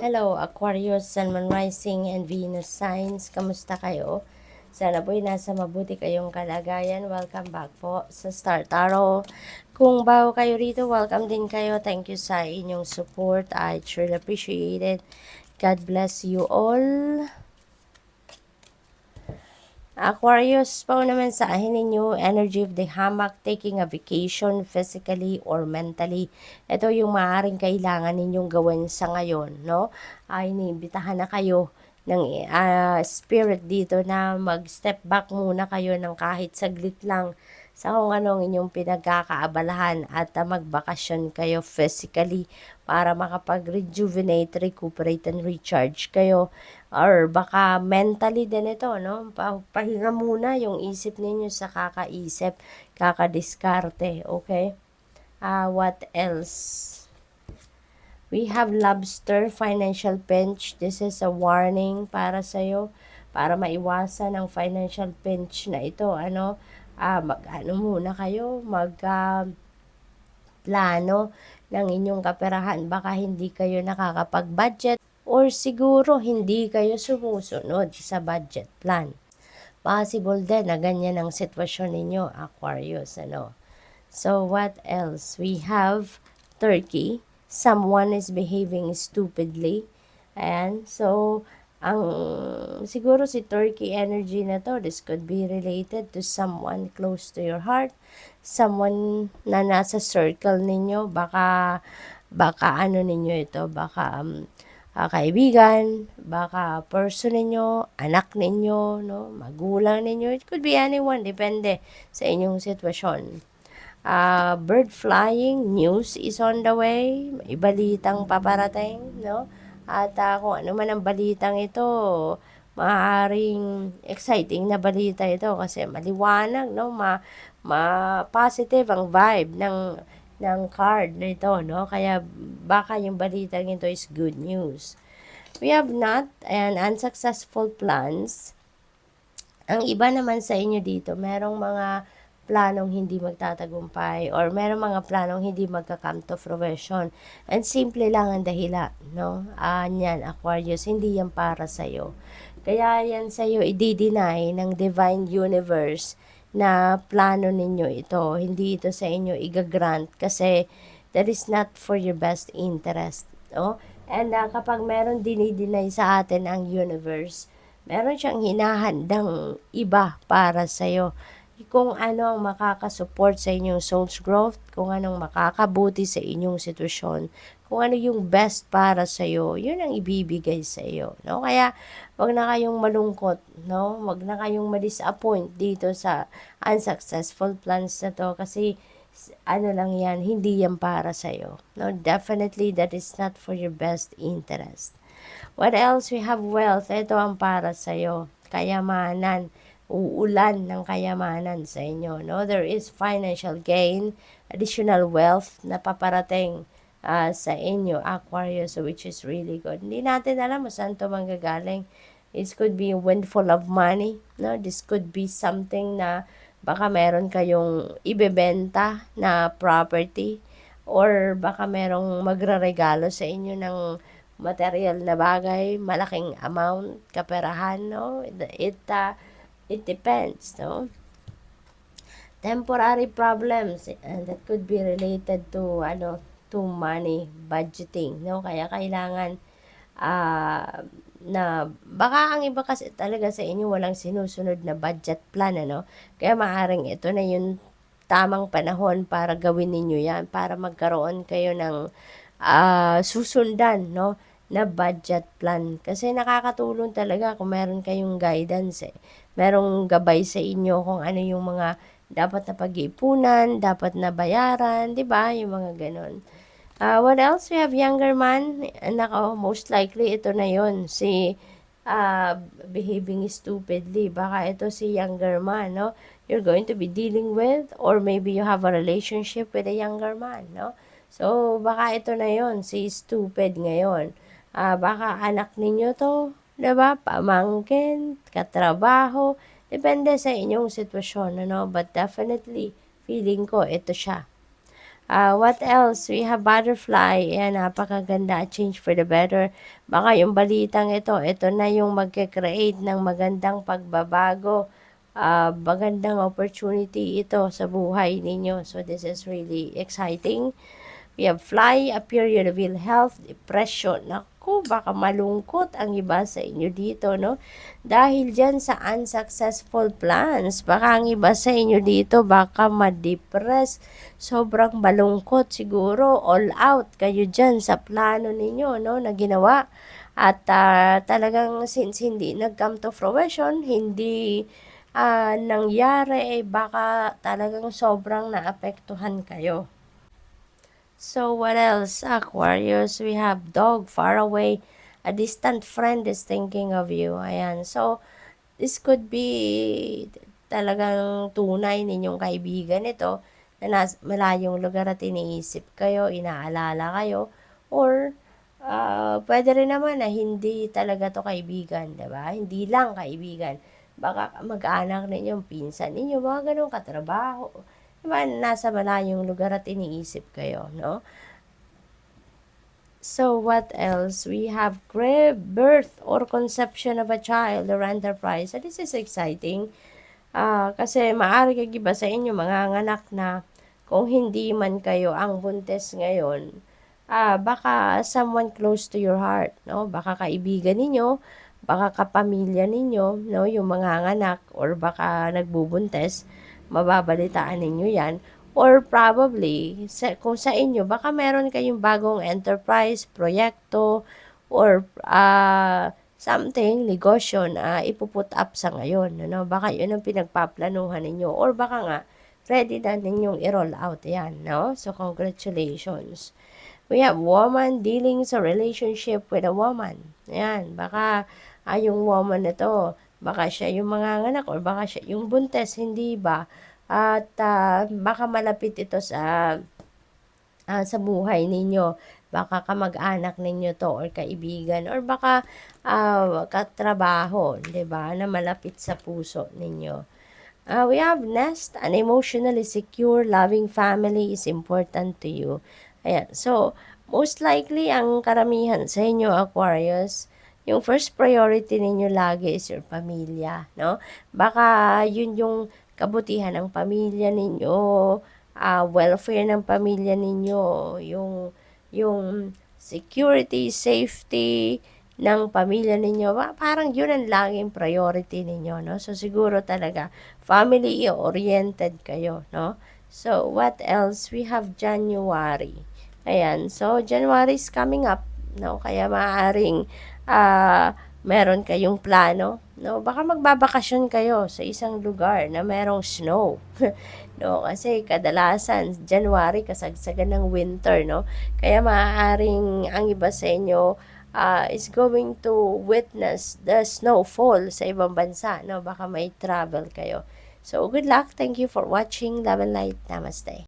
Hello, Aquarius, Sun, Moon, Rising, and Venus signs. Kamusta kayo? Sana po'y nasa mabuti kayong kalagayan. Welcome back po sa Star Tarot. Kung bago kayo rito, welcome din kayo. Thank you sa inyong support. I truly appreciate it. God bless you all. Aquarius, po naman sa ahin ninyo, energy of the hammock, taking a vacation physically or mentally. Ito yung maaaring kailangan ninyong gawin sa ngayon, no? Ay, iniimbitahan na kayo ng spirit dito na mag-step back muna kayo ng kahit saglit lang sa kung anong inyong pinagkakaabalahan at magbakasyon kayo physically para makapag-rejuvenate, recuperate, and recharge kayo. Or baka mentally din ito, no? Pahinga muna yung isip ninyo sa kakaisip, kakadiskarte, okay? What else? We have lobster, financial pinch. This is a warning para sa'yo, para maiwasan ang financial pinch na ito, ano? Mag-ano muna kayo, plano ng inyong kaperahan. Baka hindi kayo nakakapag-budget or siguro hindi kayo sumusunod sa budget plan. Possible din na ganyan ang sitwasyon ninyo, Aquarius, ano. So, what else? We have Turkey. Someone is behaving stupidly. And so, ang siguro si Turkey energy na to, this could be related to someone close to your heart, someone na nasa circle ninyo, baka ano ninyo ito, baka kaibigan, baka person ninyo, anak ninyo, no, magulang ninyo, it could be anyone, depende sa inyong sitwasyon. Bird flying, news is on the way, may balitang paparating, no? At kung ano man ang balitang ito, maaaring exciting na balita ito kasi maliwanag, no? Positive ang vibe ng card na ito, no? Kaya baka yung balitang ito is good news. We have not and unsuccessful plans. Ang iba naman sa inyo dito, merong mga planong hindi magtatagumpay or merong mga planong hindi magka-come to fruition. And simple lang ang dahilan, no? Yan, Aquarius, hindi yan para sa'yo. Kaya yan sa'yo, i-deny ng Divine Universe na plano ninyo ito. Hindi ito sa inyo igagrant kasi that is not for your best interest, no? And kapag meron dinideny sa atin ang universe, meron siyang hinahandang iba para sa'yo. Kung ano ang makakasupport sa inyong soul's growth, kung anong makakabuti sa inyong sitwasyon, kung ano yung best para sa iyo, yun ang ibibigay sa iyo, no? Kaya wag na kayong malungkot, no? Wag na kayong ma-disappoint dito sa unsuccessful plans na to kasi ano lang yan, hindi yan para sa iyo, no? Definitely that is not for your best interest. What else? We have wealth. Ito ang para sa iyo. Kayamanan, uulan ng kayamanan sa inyo, no? There is financial gain, additional wealth na paparating sa inyo, Aquarius, which is really good. Hindi natin alam kung saan ito manggagaling. This could be a windfall of money, no? This could be something na baka meron kayong ibebenta na property or baka merong magraregalo sa inyo ng material na bagay, malaking amount, kaperahan, no? It depends, no? Temporary problems, and that could be related to, to money, budgeting, no? Kaya kailangan, na, baka ang iba kasi talaga sa inyo walang sinusunod na budget plan, ano? Kaya maaaring ito na yung tamang panahon para gawin ninyo yan, para magkaroon kayo ng susundan, no? Na budget plan. Kasi nakakatulong talaga kung meron kayong guidance eh. Merong gabay sa inyo kung ano yung mga dapat na pag-iipunan, dapat na bayaran, di ba? Yung mga ganon. What else? We have younger man. Nako, most likely ito na yon si behaving stupidly. Baka ito si younger man, no? You're going to be dealing with or maybe you have a relationship with a younger man, no? So, baka ito na yon si stupid ngayon. Baka anak ninyo to, diba? Pamangkin, katrabaho, depende sa inyong sitwasyon, ano? But definitely, feeling ko, ito siya. What else? We have butterfly. Ayan, napakaganda. Change for the better. Baka yung balitang ito na yung magke-create ng magandang pagbabago. Magandang opportunity ito sa buhay ninyo. So, this is really exciting. We have fly, a period of ill health, depression. Naku, baka malungkot ang iba sa inyo dito, no? Dahil dyan sa unsuccessful plans, baka ang iba sa inyo dito, baka ma-depress. Sobrang malungkot siguro, all out kayo dyan sa plano ninyo, no, na ginawa. At talagang since hindi nag-come to fruition, hindi nangyari, baka talagang sobrang naapektuhan kayo. So what else, Aquarius? We have dog far away. A distant friend is thinking of you. Ayan. So, this could be talagang tunay ninyong kaibigan ito na malayong lugar at iniisip kayo, inaalala kayo, or pwede rin naman na hindi talaga to kaibigan, diba? Hindi lang kaibigan. Baka mag-anak ninyo, pinsan ninyo, mga ganun katrabaho. Diba, nasa malayong lugar at iniisip kayo, no? So, what else? We have birth or conception of a child or enterprise. So, this is exciting. Kasi maaari kang iba sa inyo mga anak na kung hindi man kayo ang buntes ngayon, baka someone close to your heart, no? Baka kaibigan ninyo, baka kapamilya ninyo, no? Yung mga anak or baka nagbubuntes, mababalitaan ninyo yan. Or probably, kung sa inyo, baka meron kayong bagong enterprise, proyekto, or something, negosyo na ipuput up sa ngayon. Ano? Baka yun ang pinagpaplanuhan ninyo. Or baka nga, ready na ninyong i-roll out yan. No? So, congratulations. We have woman dealing sa relationship with a woman. Ayan, baka yung woman na to, baka siya yung mga anak or baka siya yung buntes, hindi ba? At baka malapit ito sa buhay ninyo. Baka kamag-anak ninyo to or kaibigan or baka katrabaho, 'di ba, na malapit sa puso ninyo. We have nest, an emotionally secure, loving family is important to you. Ayan. So, most likely, ang karamihan sa inyo, Aquarius, yung first priority ninyo lagi is your pamilya, no? Baka yun yung kabutihan ng pamilya ninyo, welfare ng pamilya ninyo, yung security, safety ng pamilya ninyo, parang yun ang laging priority ninyo, no? So, siguro talaga, family-oriented kayo, no? So, what else? We have January. Ayan. So, January is coming up, no? Kaya maaaring meron kayong plano, no? Baka magbabakasyon kayo sa isang lugar na merong snow. No, kasi kadalasan January kasagsagan ng winter, no? Kaya maaaring ang iba sa inyo is going to witness the snowfall sa ibang bansa, no? Baka may travel kayo. So, good luck. Thank you for watching. Love and light. Namaste.